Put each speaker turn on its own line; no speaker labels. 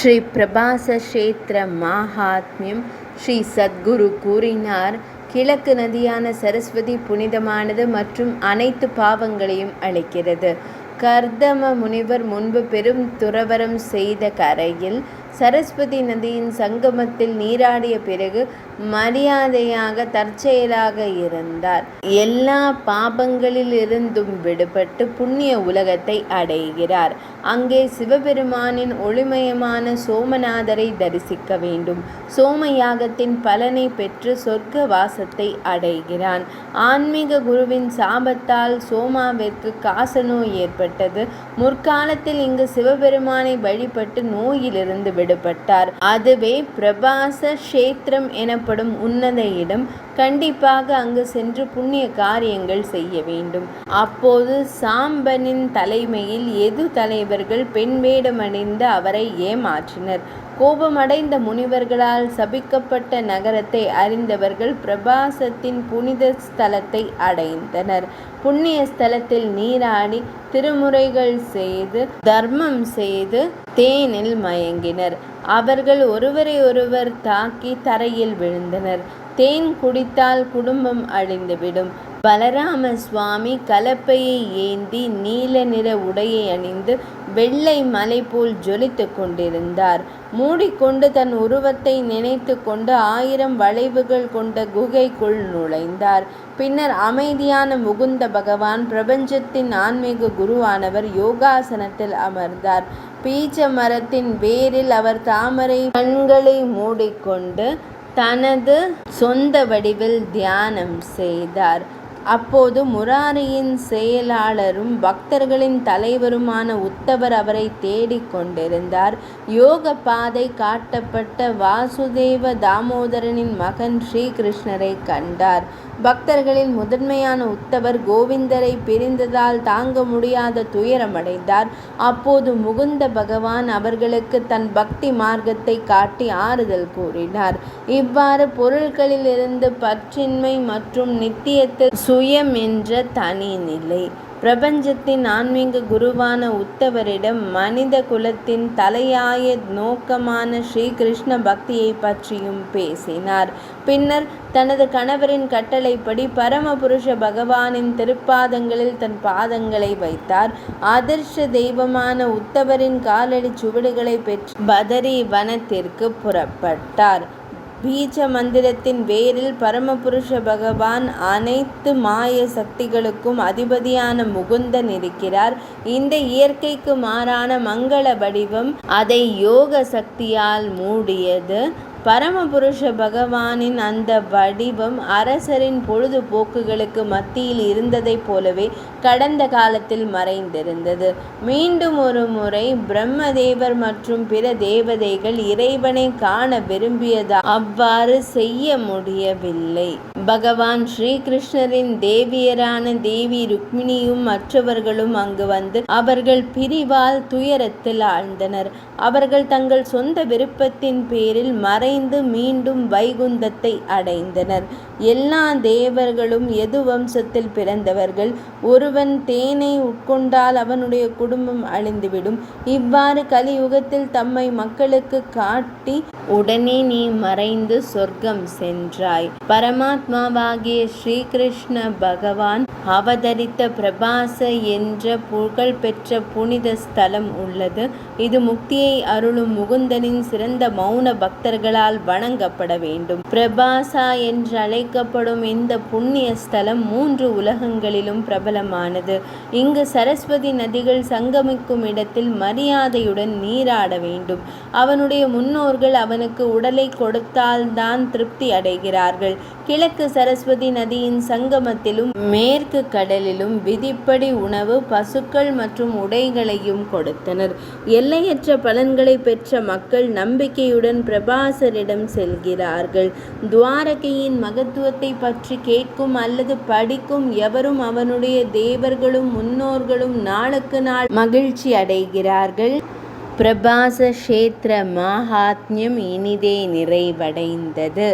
ஸ்ரீ பிரபாச க்ஷேத்திர மாஹாத்மியம். ஸ்ரீ சத்குரு கூறினார், கிழக்கு நதியான சரஸ்வதி புனிதமானது மற்றும் அனைத்து பாவங்களையும் அழிக்கிறது. கர்தம முனிவர் முன்பு பெரும் துறவறம் செய்த கரையில் சரஸ்வதி நதியின் சங்கமத்தில் நீராடிய பிறகு மரியாதையாக தற்செயலாக இருந்தார். எல்லா பாபங்களிலிருந்தும் விடுபட்டு புண்ணிய உலகத்தை அடைகிறார். அங்கே சிவபெருமானின் ஒளிமயமான சோமநாதரை தரிசிக்க வேண்டும். சோமயாகத்தின் பலனை பெற்று சொர்க்க வாசத்தை அடைகிறான். ஆன்மீக குருவின் சாபத்தால் சோமாவிற்கு காசநோய் ஏற்பட்டது. முற்காலத்தில் இங்கு சிவபெருமானை வழிபட்டு நோயிலிருந்து விடுபட்டார். அதுவே பிரபாச க்ஷேத்திரம் எனப்படும் உன்னத இடம். கண்டிப்பாக அங்கு சென்று புண்ணிய காரியங்கள் செய்ய வேண்டும். அப்போது சாம்பனின் தலைமையில் எது தலைவர்கள் பெண் வேடமணிந்து அவரை ஏமாற்றினர். கோபமடைந்த முனிவர்களால் சபிக்கப்பட்ட நகரத்தை அறிந்தவர்கள் பிரபாசத்தின் புனித ஸ்தலத்தை அடைந்தனர். புண்ணிய ஸ்தலத்தில் நீராடி திருமுறைகள் செய்து தர்மம் செய்து தேனில் மயங்கினர். அவர்கள் ஒருவரை ஒருவர் தாக்கி தரையில் விழுந்தனர். தேன் குடித்தால் குடும்பம் அழிந்துவிடும். பலராம சுவாமி கலப்பையை ஏந்தி நீல நிற உடையை அணிந்து வெள்ளை மலை போல் ஜொலித்து கொண்டிருந்தார். மூடிக்கொண்டு தன் உருவத்தை நினைத்து கொண்டு 1000 வளைவுகள் கொண்ட குகைக்குள் நுழைந்தார். பின்னர் அமைதியான முகுந்த பகவான் பிரபஞ்சத்தின் ஆன்மீக குருவானவர் யோகாசனத்தில் அமர்ந்தார். பீச்ச மரத்தின் வேரில் அவர் தாமரை கண்களை மூடிக்கொண்டு தனது சொந்த வடிவில் தியானம் செய்தார். அப்போது முராரியின் செயலாளரும் பக்தர்களின் தலைவருமான உத்தவர் அவரை தேடிக் கொண்டிருந்தார். யோக பாதை காட்டப்பட்ட வாசுதேவ தாமோதரனின் மகன் ஸ்ரீகிருஷ்ணரை கண்டார். பக்தர்களின் முதன்மையான உத்தவர் கோவிந்தரை பிரிந்ததால் தாங்க முடியாத துயரமடைந்தார். அப்போது முகுந்த பகவான் அவர்களுக்கு தன் பக்தி மார்க்கத்தை காட்டி ஆறுதல் கூறினார். இவ்வாறு பொருட்களிலிருந்து பற்றின்மை மற்றும் நித்தியத்தில் சுயம் என்ற தனி நிலை. பிரபஞ்சத்தின் ஆன்மீக குருவான உத்தவரிடம் மனித குலத்தின் தலையாய நோக்கமான ஸ்ரீகிருஷ்ண பக்தியை பற்றியும் பேசினார். பின்னர் தனது கணவரின் கட்டளைப்படி பரமபுருஷ பகவானின் திருப்பாதங்களில் தன் பாதங்களை வைத்தார். ஆதர்ஷ தெய்வமான உத்தவரின் காலடி சுவடுகளை பெற்று பதரி வனத்திற்கு புறப்பட்டார். பீஜ மந்திரத்தின் வேரில் பரமபுருஷ பகவான் அனைத்து மாய சக்திகளுக்கும் அதிபதியான முகுந்தன் இருக்கிறார். இந்த இயற்கைக்கு மாறான மங்கள வடிவம் அதை யோக சக்தியால் மூடியது. பரமபுருஷ பகவானின் அந்த வடிவம் அரசரின் பொழுதுபோக்குகளுக்கு மத்தியில் இருந்ததைப் போலவே கடந்த காலத்தில் மறைந்திருந்தது. மீண்டும் ஒரு முறை பிரம்மதேவர் மற்றும் பிற தேவதைகள் இறைவனை காண விரும்பியதால் அவ்வாறு செய்ய முடியவில்லை. பகவான் ஸ்ரீகிருஷ்ணரின் தேவியரான தேவி ருக்மிணியும் மற்றவர்களும் அங்கு வந்து அவர்கள் பிரிவால் துயரத்தில் ஆழ்ந்தனர். அவர்கள் தங்கள் சொந்த விருப்பத்தின் பேரில் மறைந்து மீண்டும் வைகுந்தத்தை அடைந்தனர். எல்லா தேவர்களும் எது வம்சத்தில் பிறந்தவர்கள். ஒருவன் தேனை உட்கொண்டால் அவனுடைய குடும்பம் அழிந்துவிடும். இவ்வாறு கலியுகத்தில் தம்மை மக்களுக்கு காட்டி உடனே நீ மறைந்து சொர்க்கம் சென்றாய். பரமாத்மாவாகிய ஸ்ரீகிருஷ்ண பகவான் அவதரித்த பிரபாச என்ற புகழ்பெற்ற புனித ஸ்தலம் உள்ளது. இது முக்தியை அருளும் முகுந்தனின் சிறந்த மௌன பக்தர்களால் வணங்கப்பட வேண்டும். பிரபாசா என்று அழைக்கப்படும் இந்த புண்ணிய ஸ்தலம் 3 உலகங்களிலும் பிரபலமானது. இங்கு சரஸ்வதி நதிகள் சங்கமிக்கும் இடத்தில் மரியாதையுடன் நீராட வேண்டும். அவனுடைய முன்னோர்கள் அவனுக்கு உடலை கொடுத்தால்தான் திருப்தி அடைகிறார்கள். கிழக்கு சரஸ்வதி நதியின் சங்கமத்திலும் மேற்கு கடலிலும் விதிப்படி உணவு, பசுக்கள் மற்றும் உடைகளையும் கொடுத்தனர். எல்லையற்ற பலன்களை பெற்ற மக்கள் நம்பிக்கையுடன் பிரபாசரிடம் செல்கிறார்கள். துவாரகையின் மகத்துவத்தை பற்றி கேட்கும் அல்லது படிக்கும் எவரும் அவனுடைய தேவர்களும் முன்னோர்களும் நாளுக்கு நாள் மகிழ்ச்சி அடைகிறார்கள். பிரபாச க்ஷேத்திர மாஹாத்மியம் இனிதே நிறைவடைந்தது.